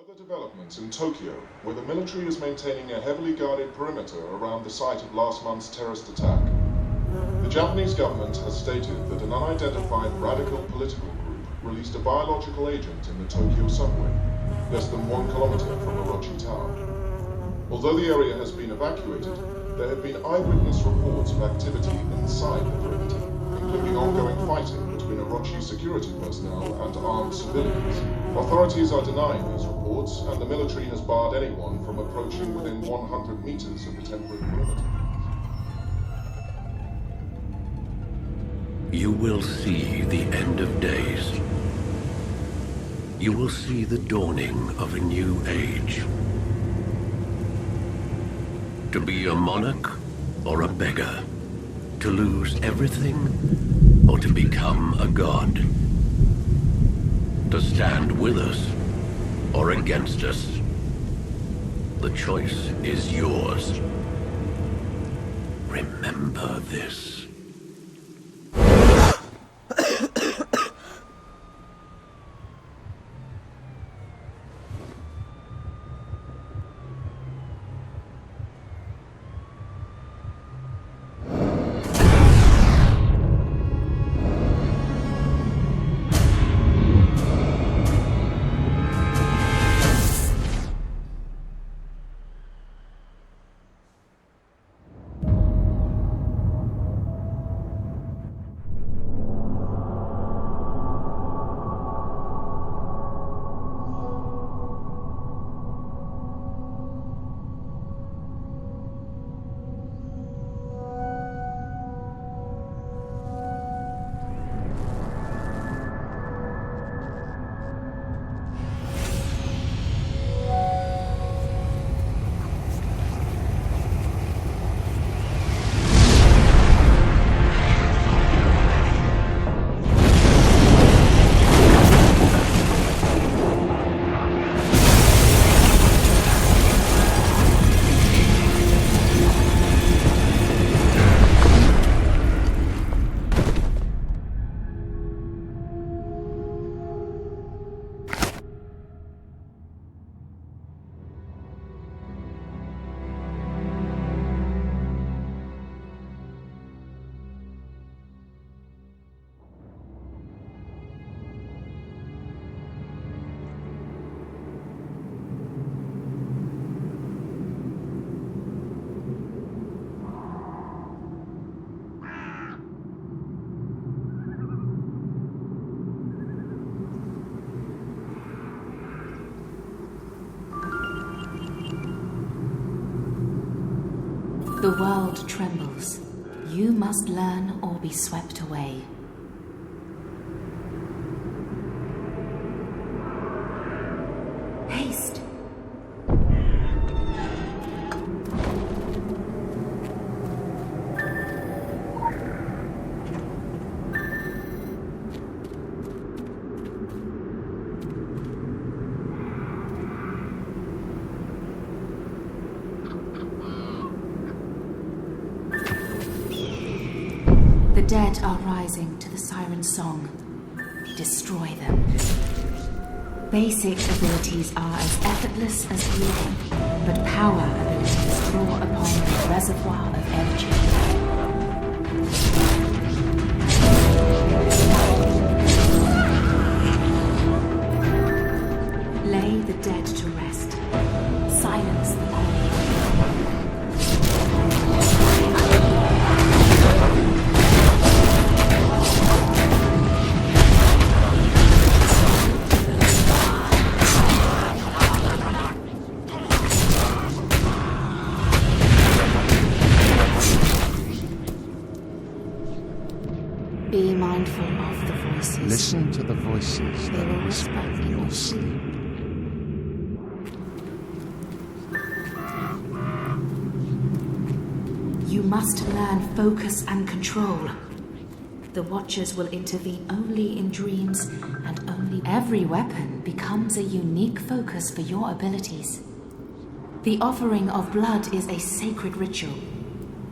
Further developments in Tokyo, where the military is maintaining a heavily guarded perimeter around the site of last month's terrorist attack. The Japanese government has stated that an unidentified radical political group released a biological agent in the Tokyo subway, less than 1 kilometer from Orochi Tower. Although the area has been evacuated, there have been eyewitness reports of activity inside the perimeter, including ongoing fighting between Orochi security personnel and armed civilians. Authorities are denying these reports, and the military has barred anyone from approaching within 100 meters of the temporary perimeter. You will see the end of days. You will see the dawning of a new age. To be a monarch or a beggar. To lose everything or to become a god. To stand with us or against us. The choice is yours. Remember this. The world trembles. You must learn or be swept away. Haste! The dead are rising to the siren song. Destroy them. Basic abilities are as effortless as breathing, but power abilities draw upon the reservoir of energy. Lay the dead to rest. Silence the call. Be mindful of the voices. Listen to the voices that will whisper in your sleep. You must learn focus and control. The Watchers will intervene only in dreams, and only every weapon becomes a unique focus for your abilities. The offering of blood is a sacred ritual.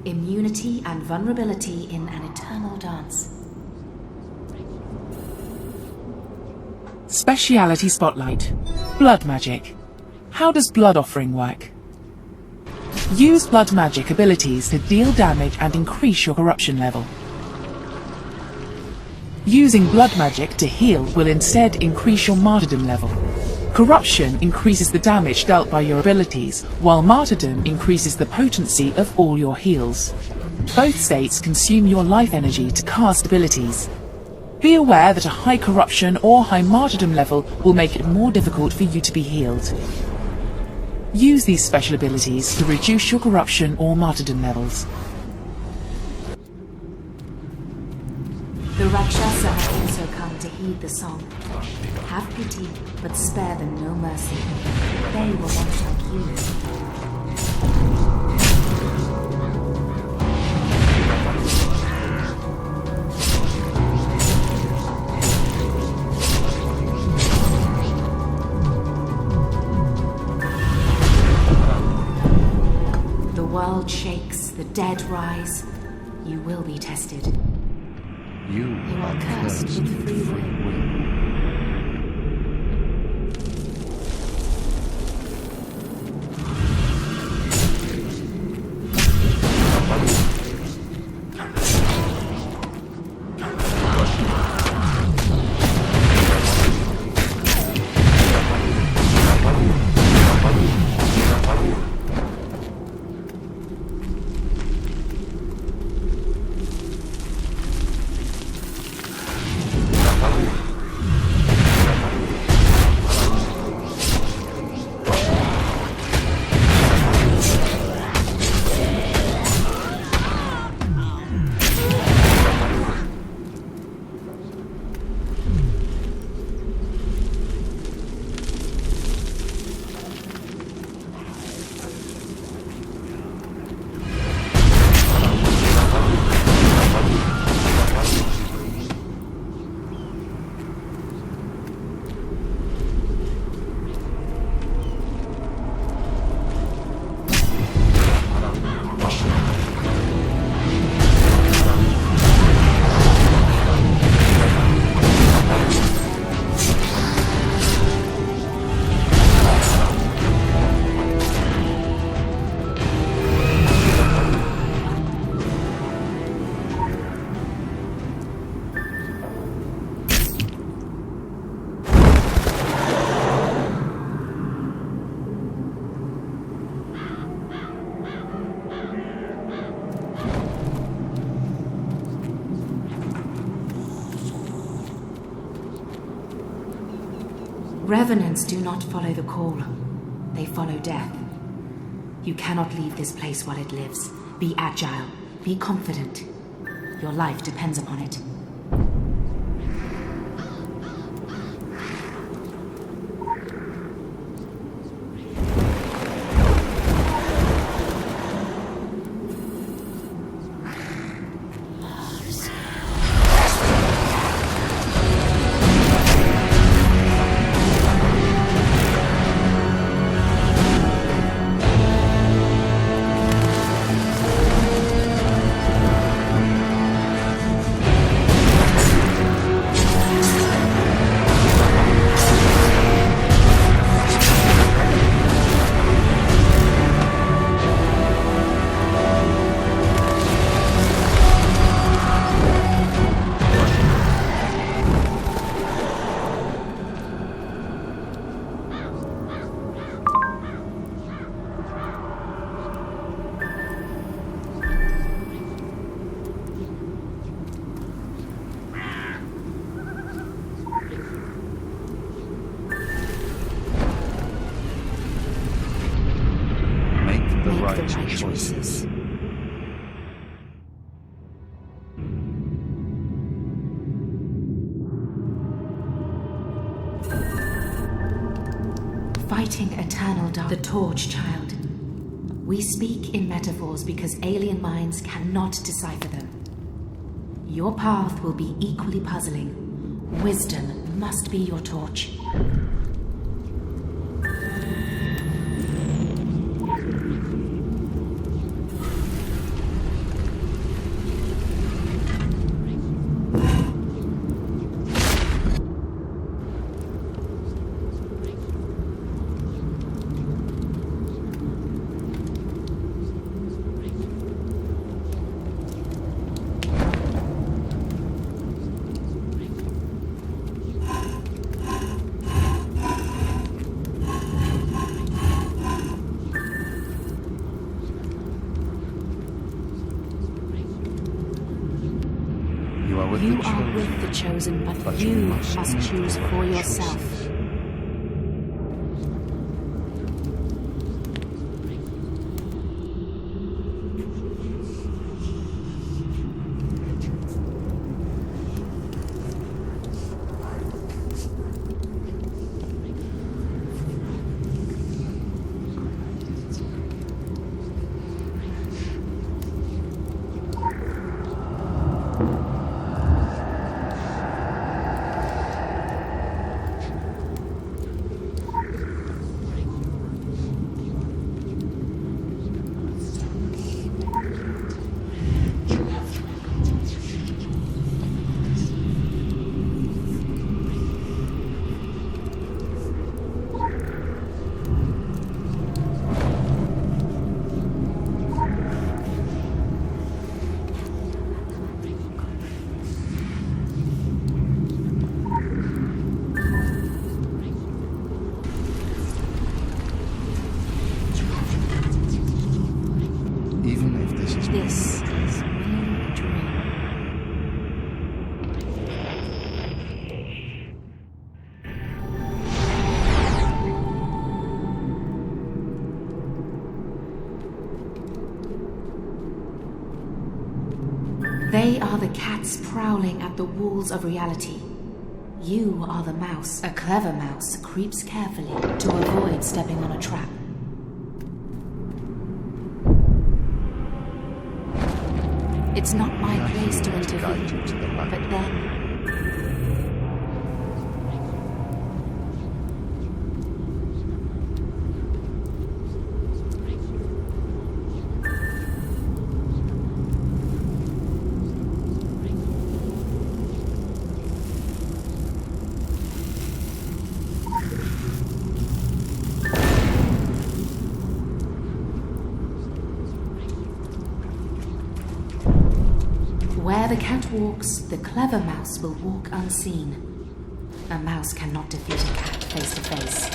Immunity and vulnerability in an eternal dance. Speciality Spotlight. Blood magic. How does blood offering work? Use blood magic abilities to deal damage and increase your corruption level. Using blood magic to heal will instead increase your martyrdom level. Corruption increases the damage dealt by your abilities, while martyrdom increases the potency of all your heals. Both states consume your life energy to cast abilities. Be aware that a high corruption or high martyrdom level will make it more difficult for you to be healed. Use these special abilities to reduce your corruption or martyrdom levels. The Rakshasa have also come to heed the song. Have pity, but spare them no mercy. They were once like you. The world shakes, the dead rise. You will be tested. You are cursed with free will. Revenants do not follow the call. They follow death. You cannot leave this place while it lives. Be agile. Be confident. Your life depends upon it. Right choices. Fighting eternal dark. The Torch, child. We speak in metaphors because alien minds cannot decipher them. Your path will be equally puzzling. Wisdom must be your torch. You are with the chosen, but you must choose for yourself. This is only a dream. They are the cats prowling at the walls of reality. You are the mouse. A clever mouse creeps carefully to avoid stepping on a trap. It's not my place to intervene, but then... Where the cat walks, the clever mouse will walk unseen. A mouse cannot defeat a cat face to face.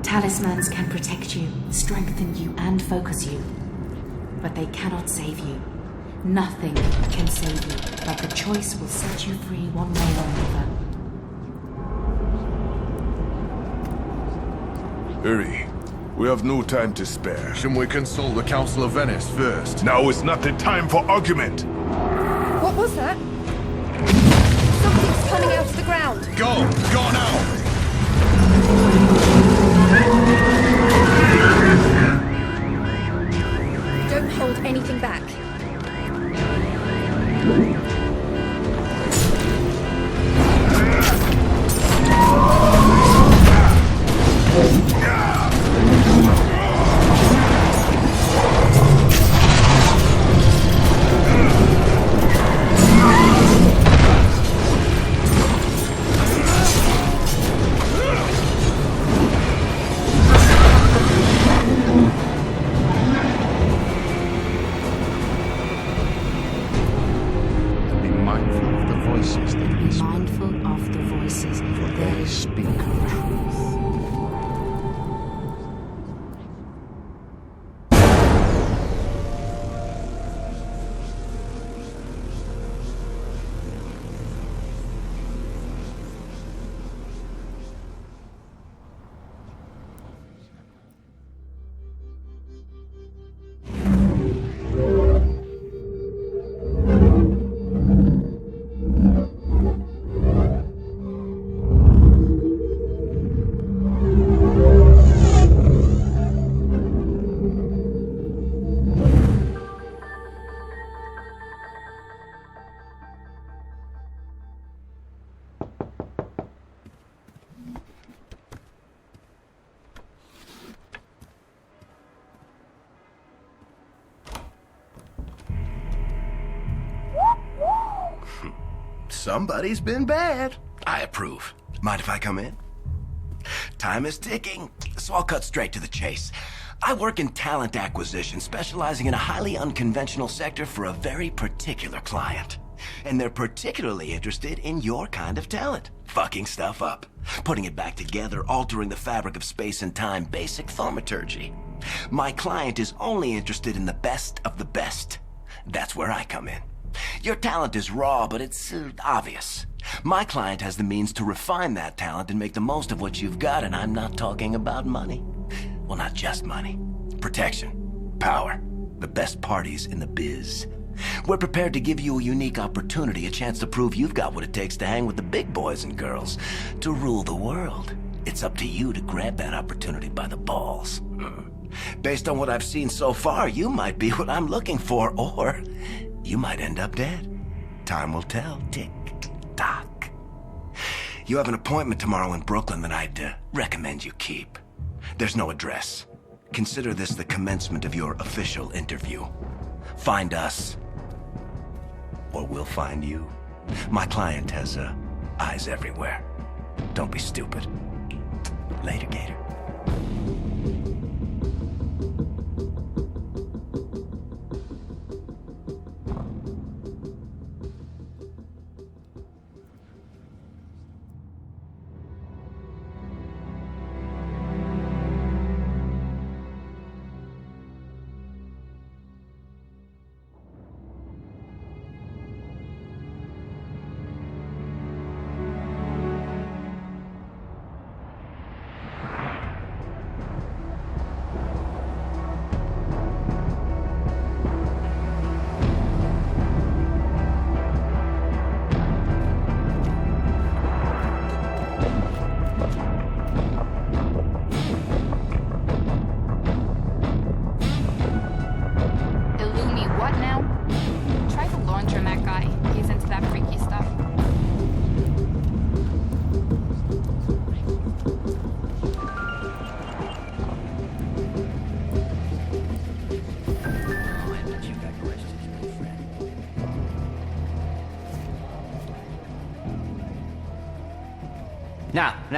Talismans can protect you, strengthen you, and focus you. But they cannot save you. Nothing can save you, but the choice will set you free one way or another. Hurry. We have no time to spare. Shouldn't we consult the Council of Venice first? Now is not the time for argument! What was that? Something's coming out of the ground. Go! Go now! Don't hold anything back. and truth. Somebody's been bad. I approve. Mind if I come in? Time is ticking, so I'll cut straight to the chase. I work in talent acquisition, specializing in a highly unconventional sector for a very particular client. And they're particularly interested in your kind of talent. Fucking stuff up, putting it back together, altering the fabric of space and time, basic thaumaturgy. My client is only interested in the best of the best. That's where I come in. Your talent is raw, but it's obvious. My client has the means to refine that talent and make the most of what you've got, and I'm not talking about money. Well, not just money. Protection, power, the best parties in the biz. We're prepared to give you a unique opportunity, a chance to prove you've got what it takes to hang with the big boys and girls, to rule the world. It's up to you to grab that opportunity by the balls. Based on what I've seen so far, you might be what I'm looking for, or you might end up dead. Time will tell. Tick, tock. You have an appointment tomorrow in Brooklyn that I'd recommend you keep. There's no address. Consider this the commencement of your official interview. Find us, or we'll find you. My client has eyes everywhere. Don't be stupid. Later, Gator.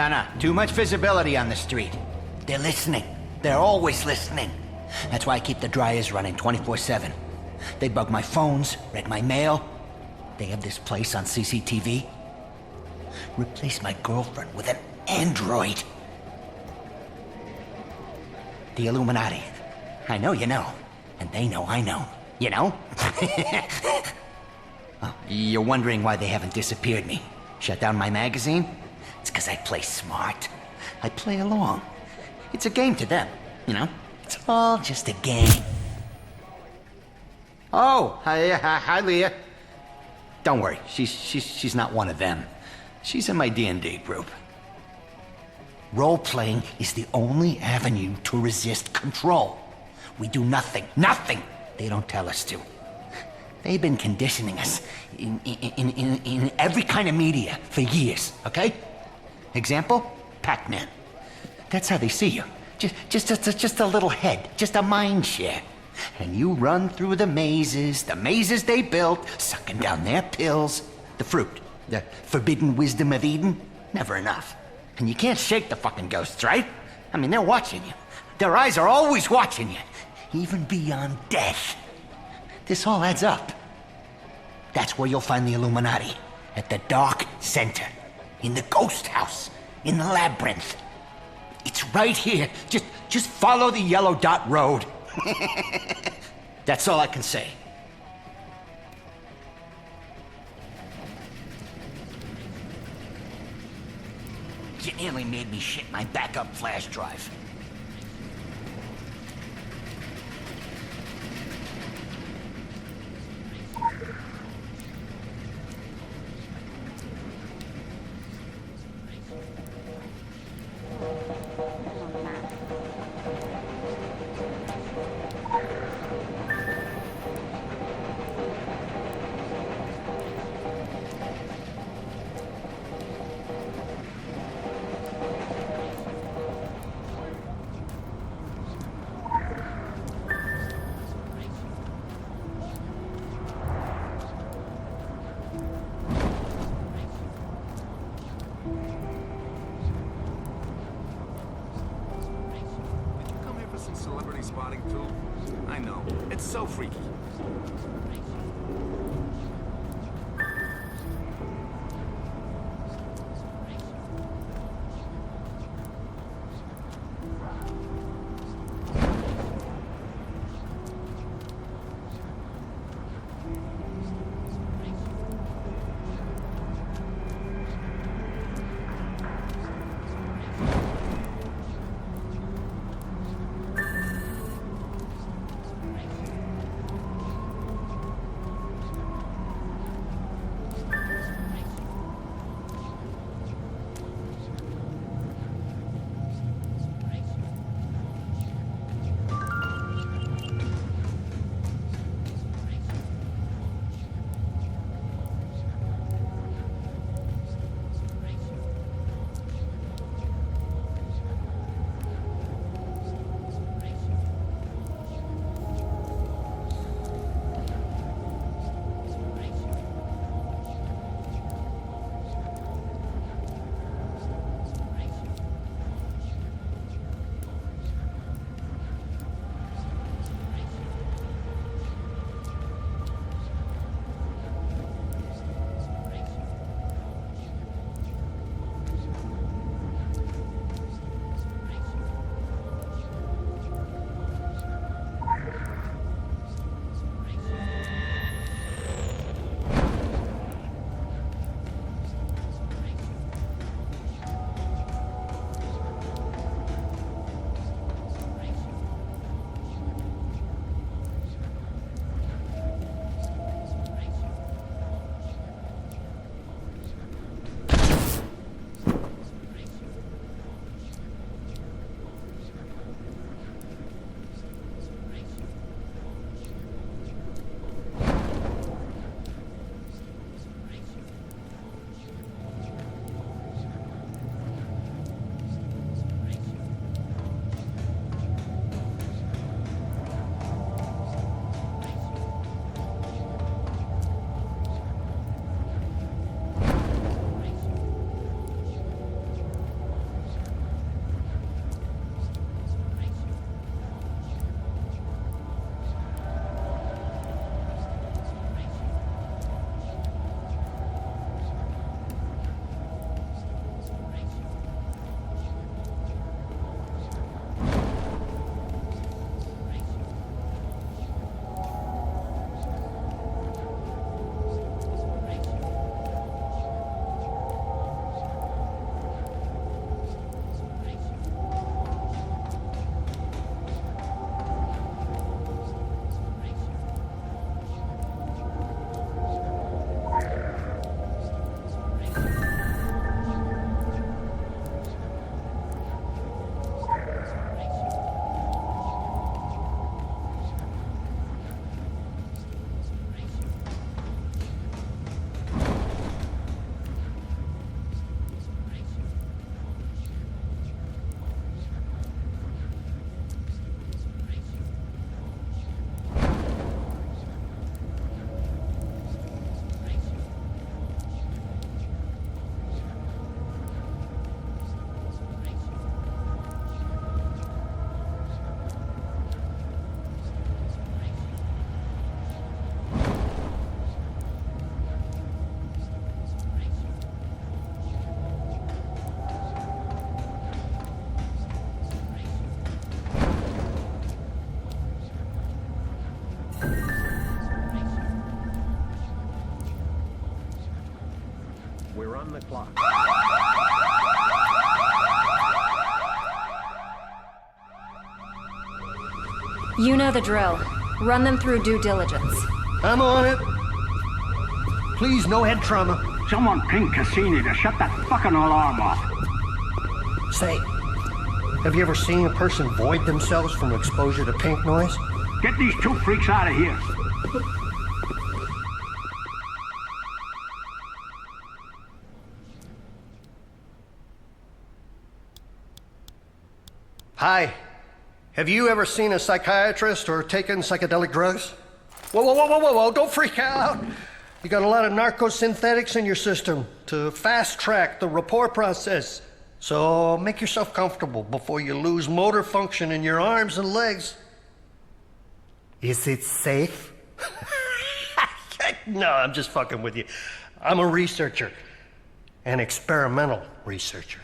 No. Too much visibility on the street. They're listening. They're always listening. That's why I keep the dryers running 24/7. They bug my phones, read my mail. They have this place on CCTV. Replace my girlfriend with an android. The Illuminati. I know you know. And they know I know. You know? Oh, you're wondering why they haven't disappeared me. Shut down my magazine? It's because I play smart. I play along. It's a game to them, you know? It's all just a game. Oh, hi, Leah. Don't worry, she's not one of them. She's in my D&D group. Role-playing is the only avenue to resist control. We do nothing they don't tell us to. They've been conditioning us in every kind of media for years, okay? Example, Pac-Man. That's how they see you. Just a little head, just a mind share. And you run through the mazes they built, sucking down their pills. The fruit, the forbidden wisdom of Eden, never enough. And you can't shake the fucking ghosts, right? I mean, they're watching you. Their eyes are always watching you, even beyond death. This all adds up. That's where you'll find the Illuminati, at the dark center, in the ghost house. in the labyrinth. It's right here. Just follow the yellow dot road. That's all I can say. You nearly made me shit my backup flash drive. Celebrity spotting too? I know. It's so freaky. the clock. You know the drill. Run them through due diligence. I'm on it. Please, no head trauma. Someone ping Cassini to shut that fucking alarm off. Say, have you ever seen a person void themselves from exposure to pink noise? Get these two freaks out of here. Hi. Have you ever seen a psychiatrist or taken psychedelic drugs? Whoa, don't freak out. You got a lot of narcosynthetics in your system to fast-track the rapport process. So make yourself comfortable before you lose motor function in your arms and legs. Is it safe? No, I'm just fucking with you. I'm a researcher. An experimental researcher.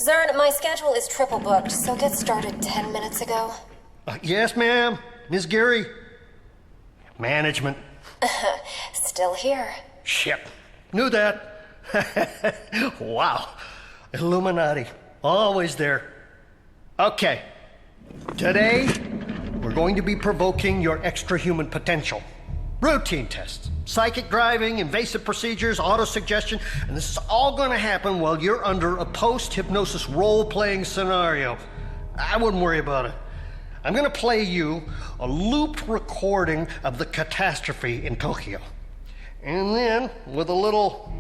Zern, my schedule is triple booked, so get started 10 minutes ago. Yes, ma'am. Ms. Geary. Management. Still here. Shit. Knew that. Wow. Illuminati. Always there. Okay. Today, we're going to be provoking your extra-human potential. Routine tests. Psychic driving, invasive procedures, auto-suggestion, and this is all going to happen while you're under a post-hypnosis role-playing scenario. I wouldn't worry about it. I'm going to play you a looped recording of the catastrophe in Tokyo. And then, with a little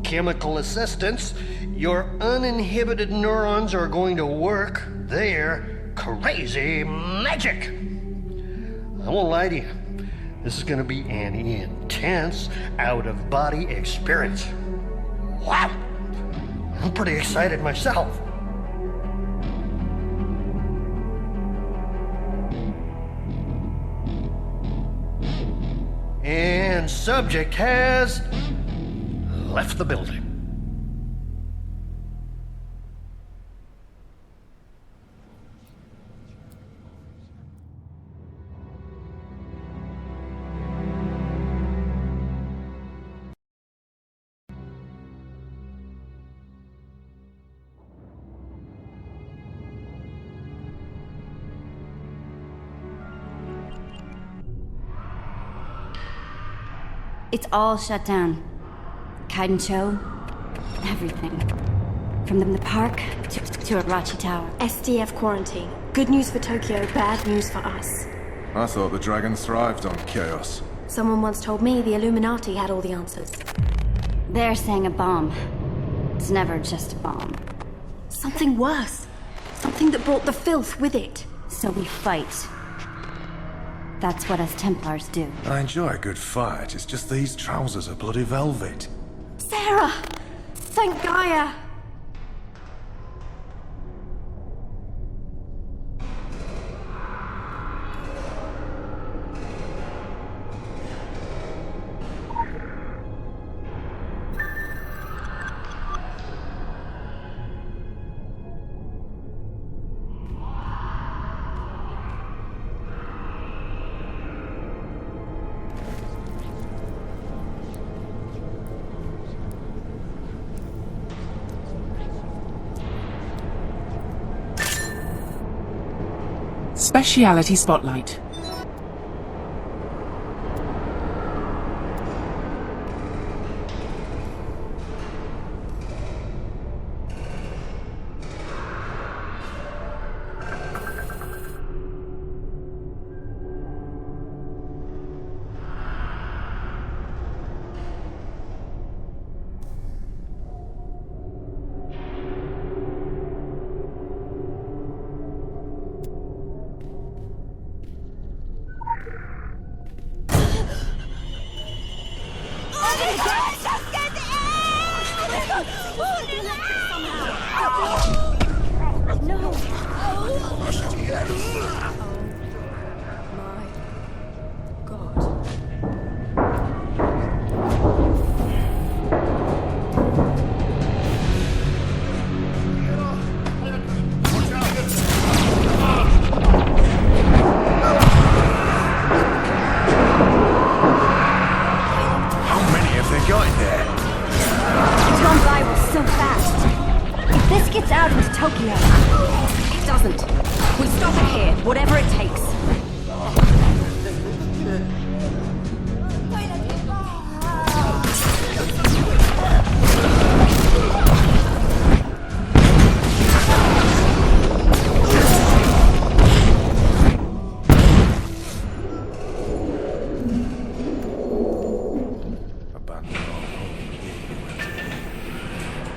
chemical assistance, your uninhibited neurons are going to work their crazy magic. I won't lie to you. This is going to be an intense, out-of-body experience. Wow! I'm pretty excited myself. And subject has left the building. It's all shut down. Kaiden-cho, everything. From the park to Arachi Tower. SDF quarantine. Good news for Tokyo, bad news for us. I thought the dragons thrived on chaos. Someone once told me the Illuminati had all the answers. They're saying a bomb. It's never just a bomb. Something worse. Something that brought the filth with it. So we fight. That's what us Templars do. I enjoy a good fight, it's just these trousers are bloody velvet. Sarah! Thank Gaia! Speciality Spotlight. gets out into Tokyo. It doesn't. We stop it here, whatever it takes.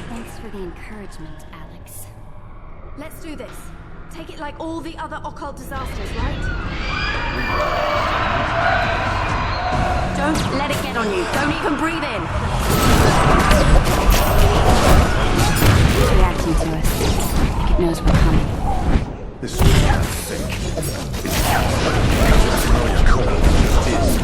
Thanks for the encouragement, Alex. Let's do this. Take it like all the other occult disasters, right? Don't let it get on you. Don't even breathe in. It's reacting to us. Like it knows we're coming. This one can't think. It can't know you're coming. It is.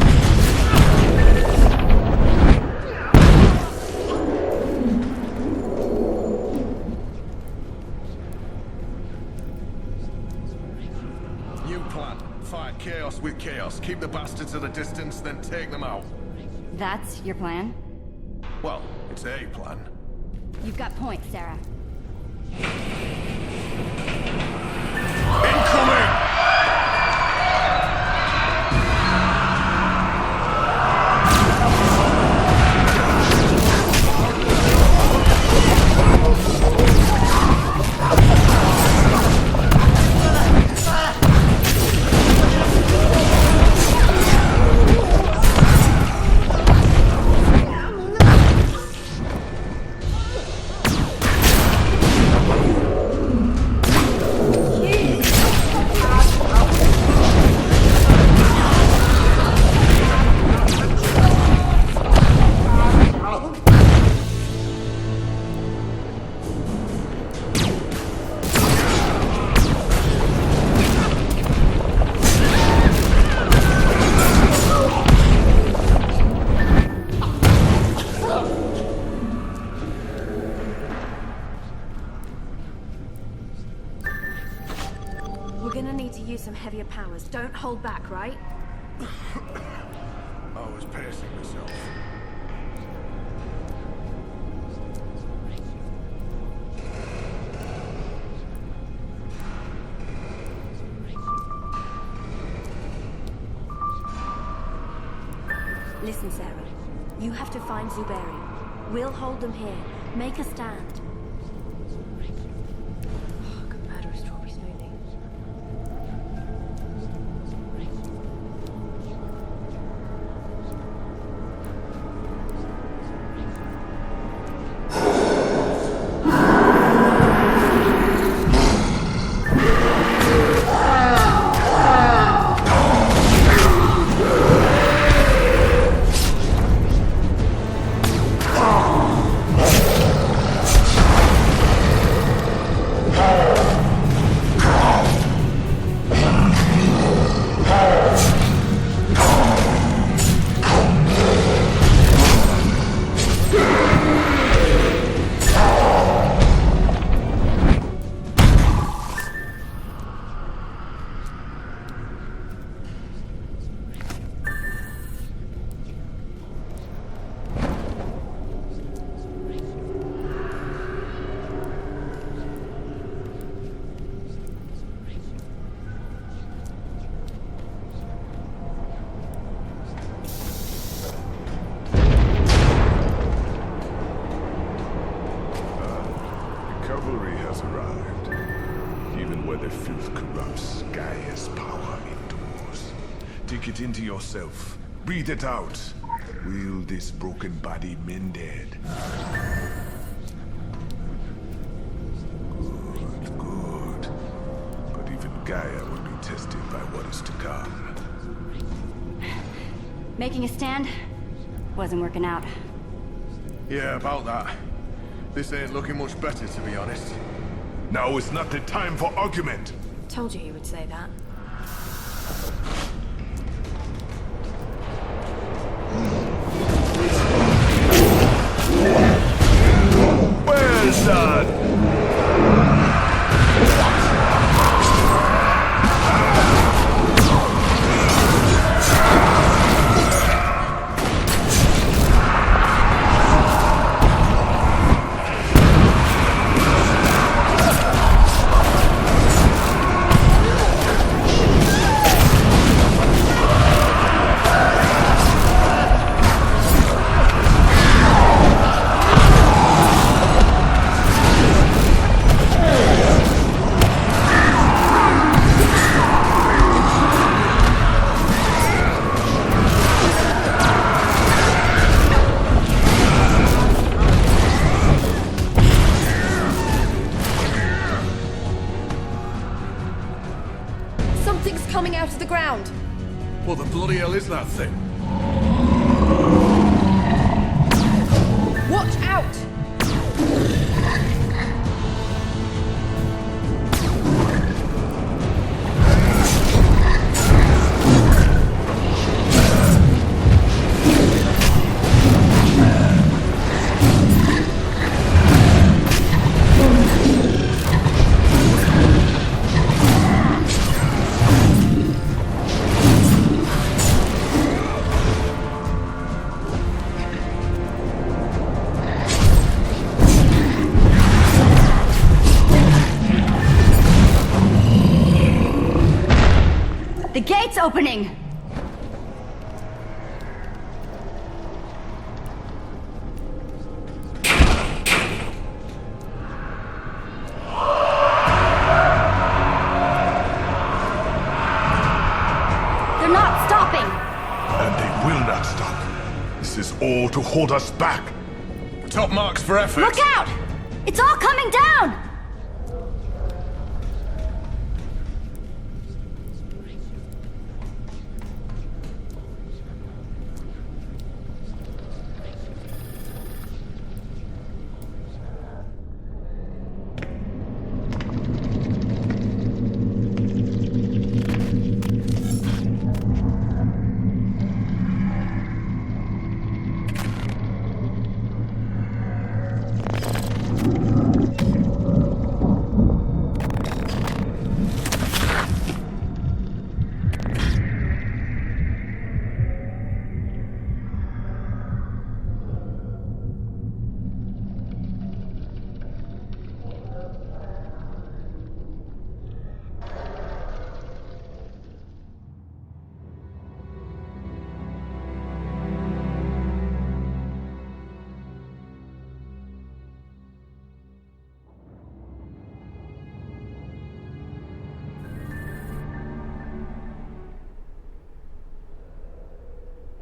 Fight chaos with chaos. Keep the bastards at a distance, then take them out. That's your plan? Well, it's a plan. You've got points, Sarah. Incoming! We're gonna need to use some heavier powers. Don't hold back, right? I was pacing myself. Listen, Sarah. You have to find Zuberi. We'll hold them here. Make a stand. Oh, I could murder a strawberry smoothie. Cavalry has arrived. Even where the filth corrupts, Gaia's power endures. Take it into yourself. Breathe it out. Will this broken body mended? Good, good. But even Gaia will be tested by what is to come. Making a stand? Wasn't working out. Yeah, about that. This ain't looking much better, to be honest. Now is not the time for argument. Told you he would say that. Well done! coming out of the ground. What the bloody hell is that thing? Watch out! The gate's opening! They're not stopping! And they will not stop. This is all to hold us back. Top marks for effort. Look out! It's all coming down!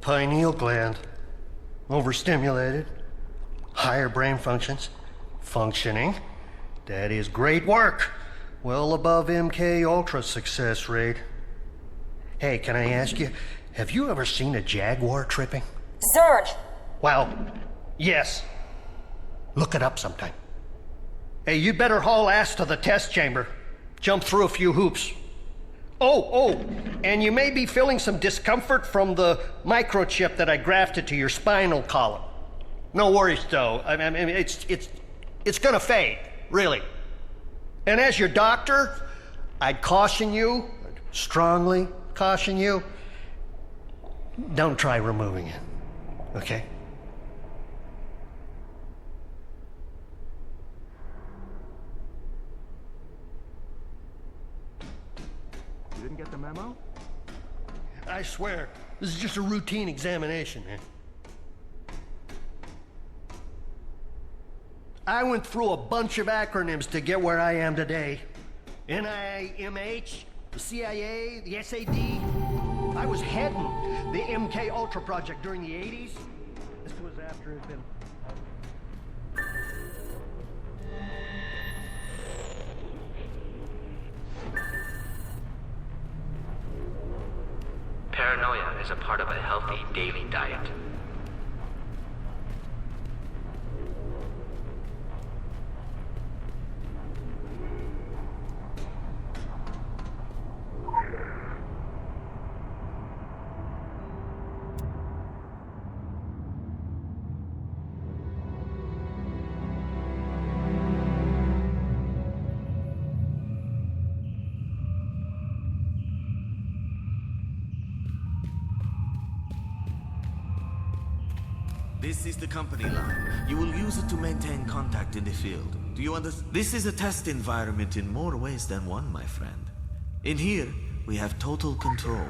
Pineal gland. Overstimulated. Higher brain functions. Functioning. That is great work. Well above MK Ultra success rate. Hey, can I ask you, have you ever seen a jaguar tripping? Zerd! Well, yes. Look it up sometime. Hey, you'd better haul ass to the test chamber. Jump through a few hoops. Oh, and you may be feeling some discomfort from the microchip that I grafted to your spinal column. No worries, though. I mean, it's gonna fade, really. And as your doctor, I'd caution you, strongly caution you, don't try removing it, okay? You didn't get the memo? I swear, this is just a routine examination, man. I went through a bunch of acronyms to get where I am today. NIMH, the CIA, the SAD. I was heading the MK Ultra project during the 80s. This was after it had been... Paranoia is a part of a healthy daily diet. This is the company line. You will use it to maintain contact in the field. Do you understand? This is a test environment in more ways than one, my friend. In here, we have total control.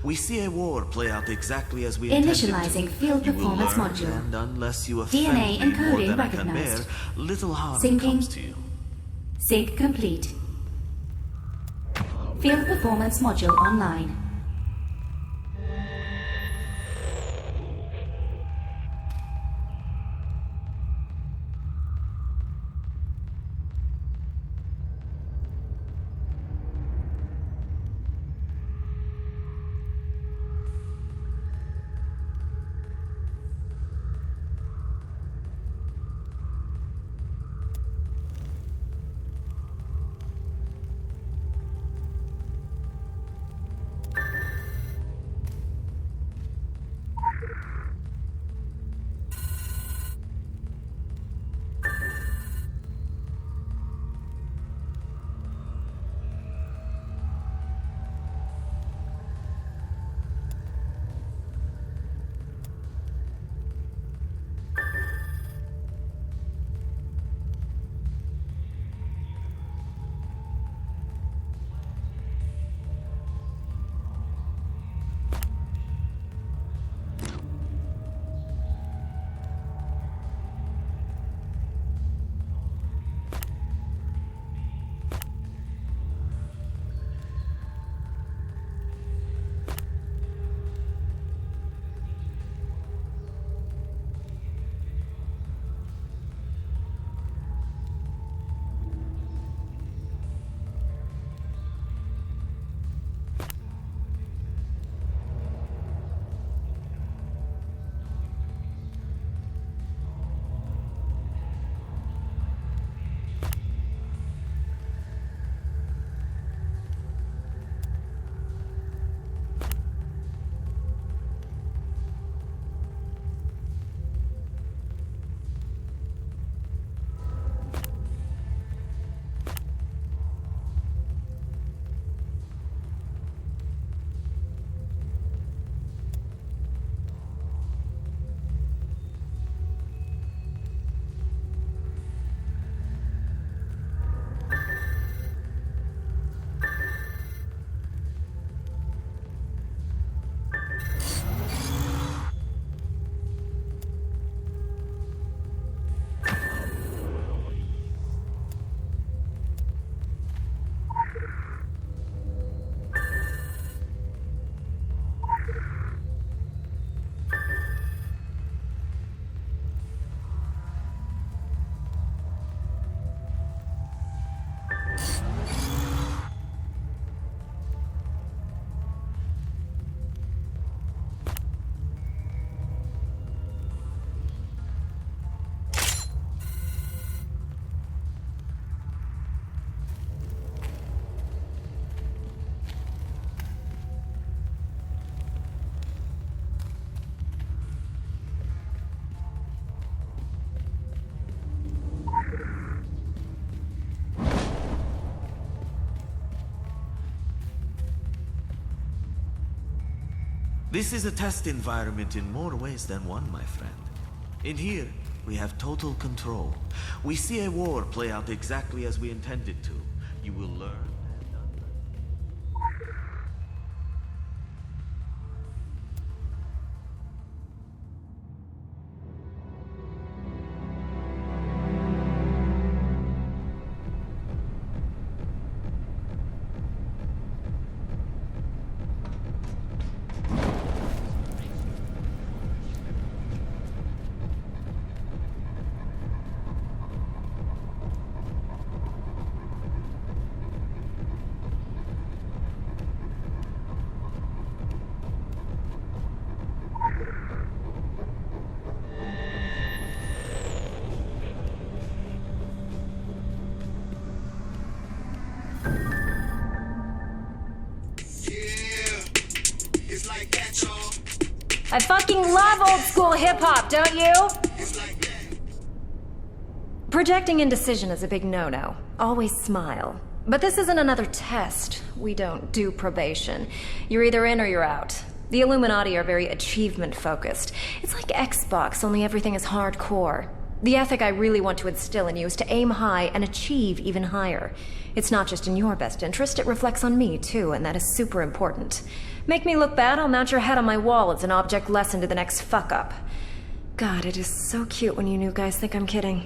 We see a war play out exactly as we intended to. Initializing field performance module. And unless you offend DNA me more encoding than I can bear, recognized. little harm Syncing. comes to you. Sync complete. Field performance module online. This is a test environment in more ways than one, my friend. In here, we have total control. We see a war play out exactly as we intended to. You will learn. I fucking love old school hip-hop, don't you? Projecting indecision is a big no-no. Always smile. But this isn't another test. We don't do probation. You're either in or you're out. The Illuminati are very achievement-focused. It's like Xbox, only everything is hardcore. The ethic I really want to instill in you is to aim high and achieve even higher. It's not just in your best interest, it reflects on me, too, and that is super important. Make me look bad, I'll mount your head on my wall as an object lesson to the next fuck-up. God, it is so cute when you new guys think I'm kidding.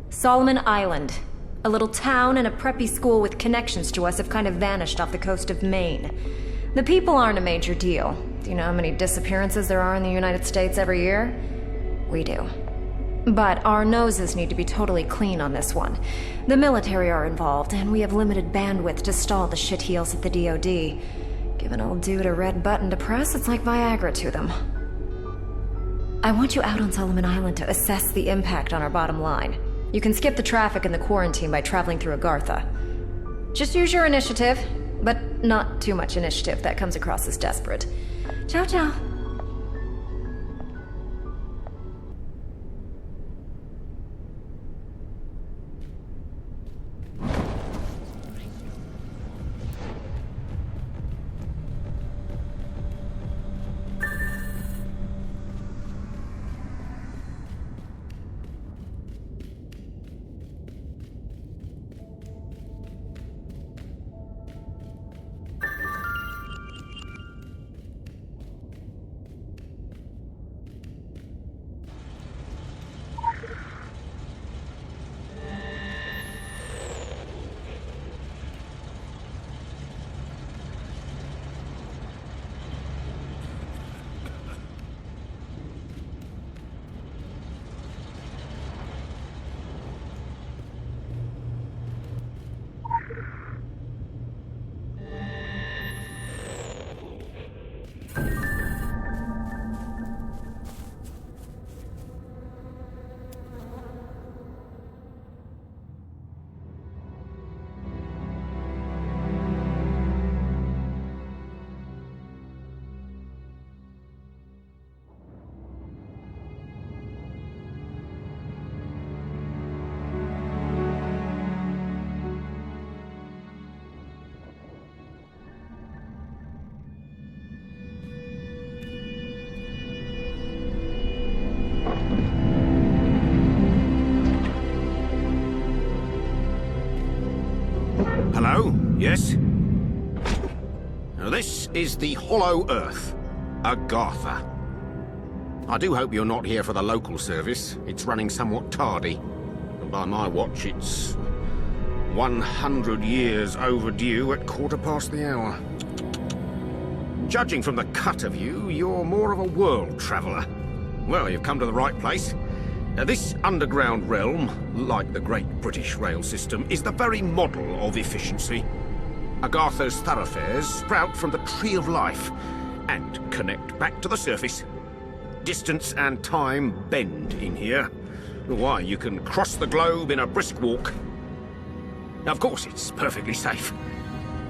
Solomon Island. A little town and a preppy school with connections to us have kind of vanished off the coast of Maine. The people aren't a major deal. Do you know how many disappearances there are in the United States every year? We do. But our noses need to be totally clean on this one. The military are involved, and we have limited bandwidth to stall the shitheels at the DoD. Give an old dude a red button to press, it's like Viagra to them. I want you out on Solomon Island to assess the impact on our bottom line. You can skip the traffic and the quarantine by traveling through Agartha. Just use your initiative, but not too much initiative. That comes across as desperate. Ciao, ciao. Hello? Yes? Now this is the Hollow Earth, Agartha. I do hope you're not here for the local service. It's running somewhat tardy. And by my watch, it's 100 years overdue at 1/4 the hour. Judging from the cut of you, you're more of a world traveller. Well, you've come to the right place. Now, this underground realm, like the Great British Rail System, is the very model of efficiency. Agartha's thoroughfares sprout from the Tree of Life and connect back to the surface. Distance and time bend in here. Why, you can cross the globe in a brisk walk. Now, of course, it's perfectly safe.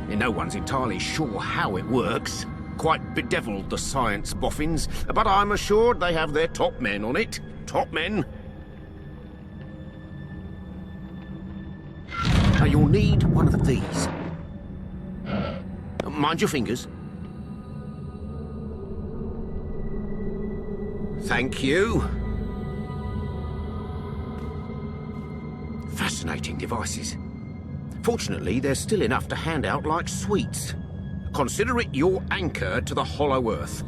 No one's entirely sure how it works. Quite bedeviled, the science boffins, but I'm assured they have their top men on it. Top men. Now, you'll need one of these. Mind your fingers. Thank you. Fascinating devices. Fortunately, there's still enough to hand out like sweets. Consider it your anchor to the hollow earth.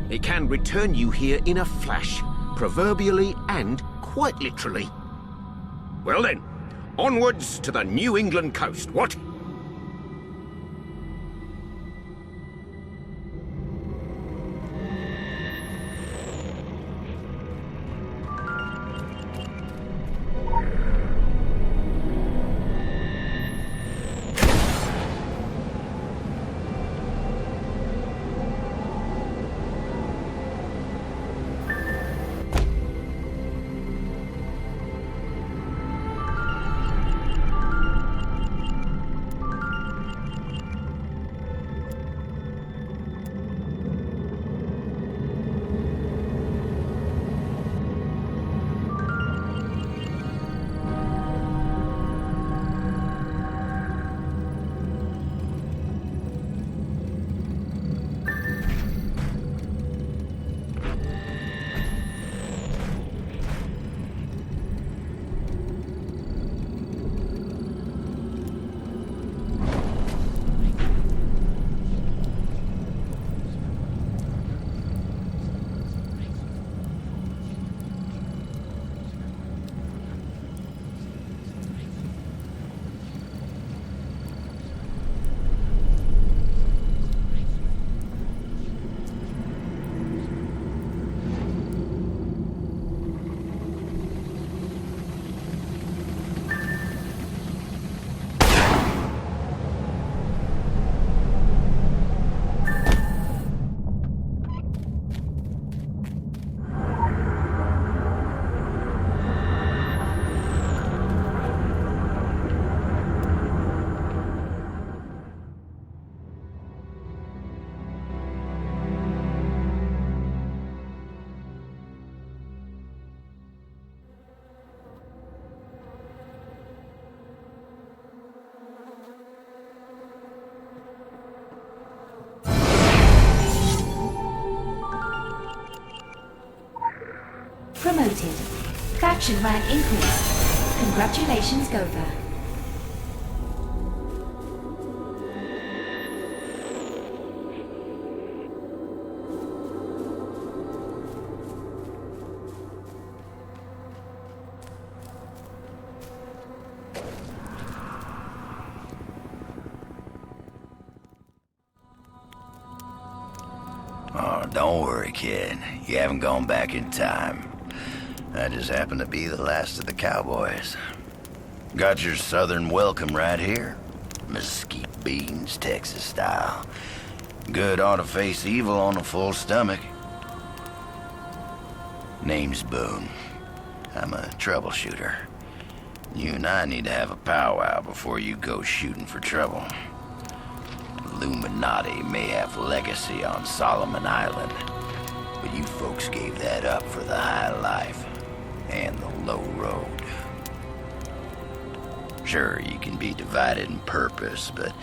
It can return you here in a flash, proverbially and quite literally. Well then, onwards to the New England coast, what? Promoted. Faction rank increased. Congratulations, Gova. Oh, don't worry, kid. You haven't gone back in time. I just happen to be the last of the cowboys. Got your southern welcome right here. Mesquite beans, Texas style. Good ought to face evil on a full stomach. Name's Boone. I'm a troubleshooter. You and I need to have a powwow before you go shooting for trouble. Illuminati may have legacy on Solomon Island, but you folks gave that up for the high life and the low road. Sure, you can be divided in purpose, but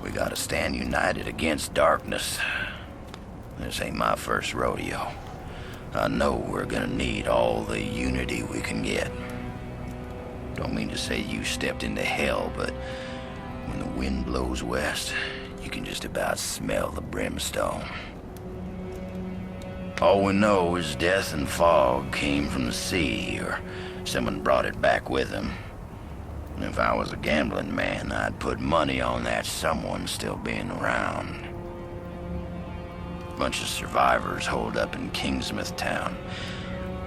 we gotta stand united against darkness. This ain't my first rodeo. I know we're gonna need all the unity we can get. Don't mean to say you stepped into hell, but when the wind blows west, you can just about smell the brimstone. All we know is death and fog came from the sea, or someone brought it back with them. And if I was a gambling man, I'd put money on that someone still being around. Bunch of survivors holed up in Kingsmouth town.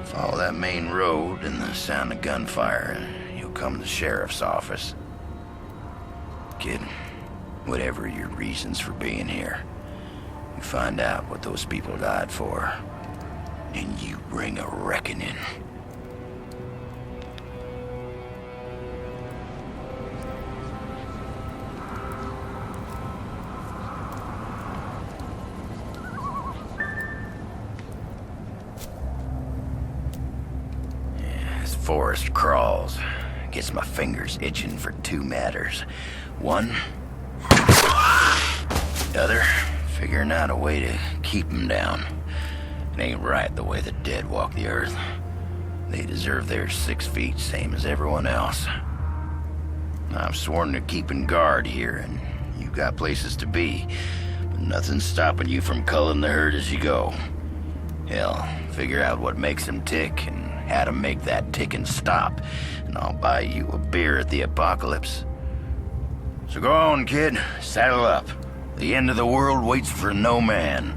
Follow that main road and the sound of gunfire, and you'll come to the sheriff's office. Kid, whatever your reasons for being here, you find out what those people died for, and you bring a reckoning. This forest crawls. Gets my fingers itching for two matters. One, the other, figuring out a way to keep them down. ain't right the way the dead walk the earth. They deserve their 6 feet, same as everyone else. I've sworn to keeping guard here, and you got places to be, but nothing's stopping you from culling the herd as you go. Hell, figure out what makes them tick and how to make that ticking stop, and I'll buy you a beer at the apocalypse. So go on, kid. Saddle up. The end of the world waits for no man.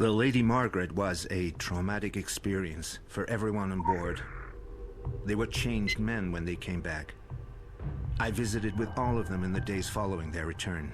The Lady Margaret was a traumatic experience for everyone on board. They were changed men when they came back. I visited with all of them in the days following their return.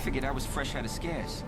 figured I was fresh out of scares.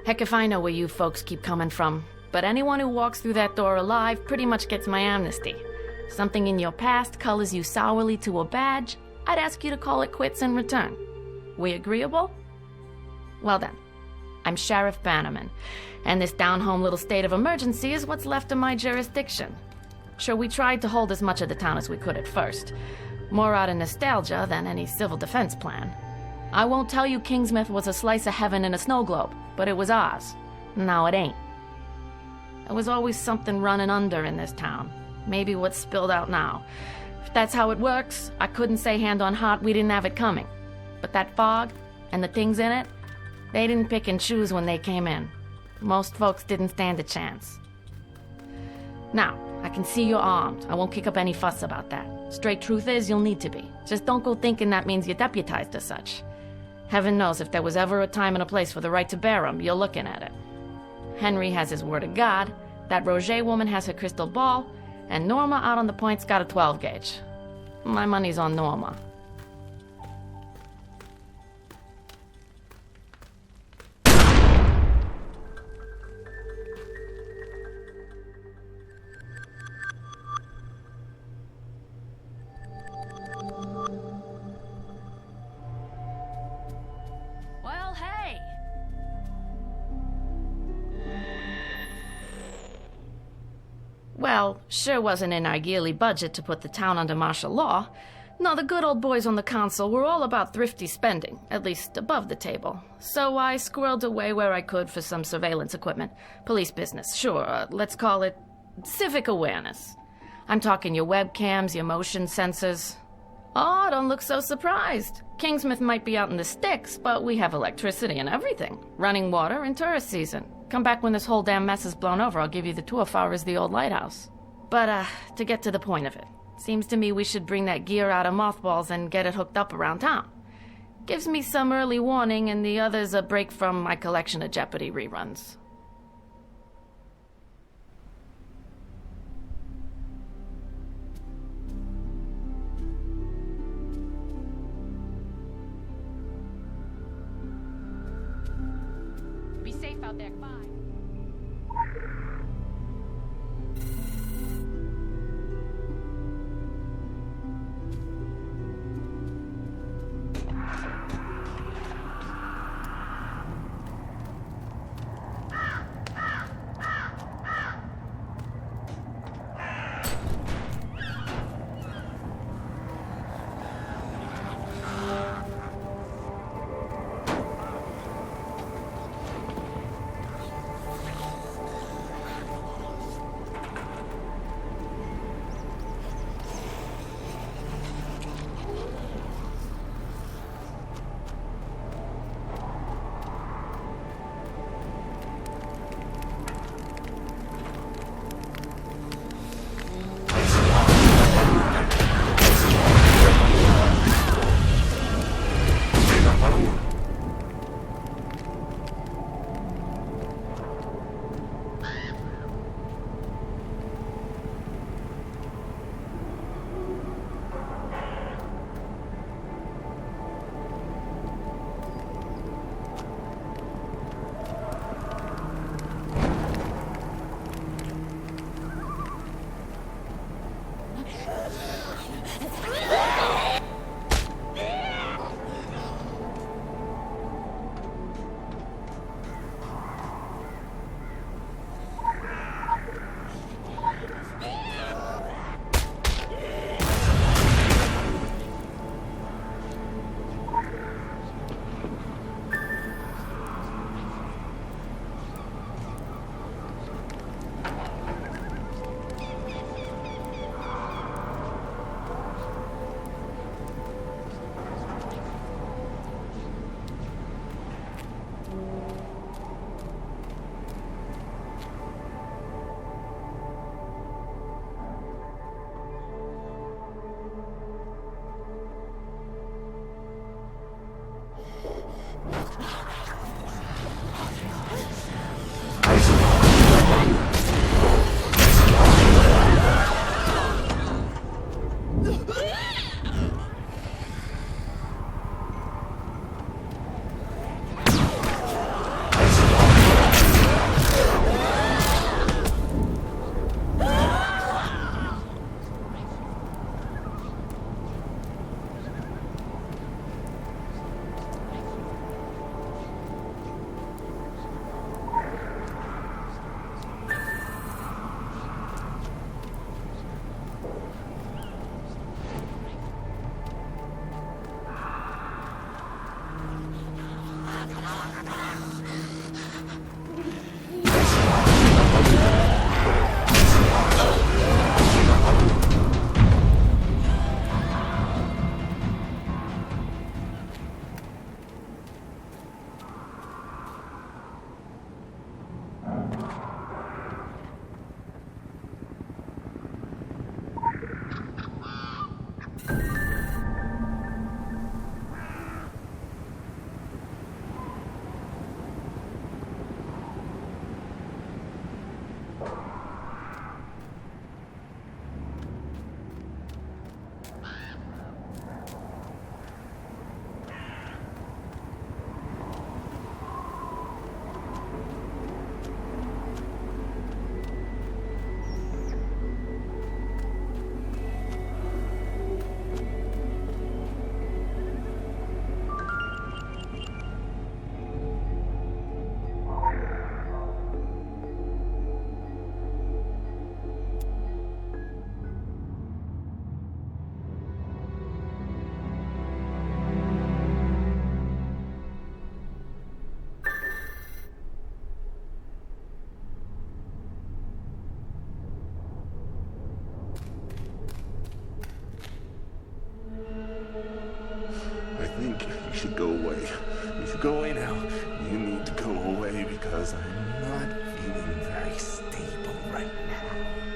Heck if I know where you folks keep coming from, but anyone who walks through that door alive pretty much gets my amnesty. Something in your past colors you sourly to a badge, I'd ask you to call it quits in return. We agreeable? Well then, I'm Sheriff Bannerman, and this down-home little state of emergency is what's left of my jurisdiction. Sure, we tried to hold as much of the town as we could at first. More out of nostalgia than any civil defense plan. I won't tell you Kingsmouth was a slice of heaven in a snow globe, but it was ours. Now it ain't. There was always something running under in this town. Maybe what's spilled out now. If that's how it works, I couldn't say hand on heart we didn't have it coming. But that fog, and the things in it, they didn't pick and choose when they came in. Most folks didn't stand a chance. Now, I can see you're armed. I won't kick up any fuss about that. Straight truth is, you'll need to be. Just don't go thinking that means you're deputized as such. Heaven knows if there was ever a time and a place for the right to bear 'em, you're looking at it. Henry has his word of God, that Roger woman has her crystal ball, and Norma out on the point's got a 12 gauge. My money's on Norma. Well, sure wasn't in our yearly budget to put the town under martial law. No, the good old boys on the council were all about thrifty spending, at least above the table. So I squirreled away where I could for some surveillance equipment. Police business, sure, let's call it civic awareness. I'm talking your webcams, your motion sensors. Oh, don't look so surprised. Kingsmouth might be out in the sticks, but we have electricity and everything. Running water in tourist season. Come back when this whole damn mess is blown over, I'll give you the tour far as the old lighthouse. But, to get to the point of it. Seems to me we should bring that gear out of mothballs and get it hooked up around town. Gives me some early warning and the others a break from my collection of Jeopardy reruns. Be safe out there, bye. should go away. You should go away now. You need to go away because I'm not feeling very stable right now.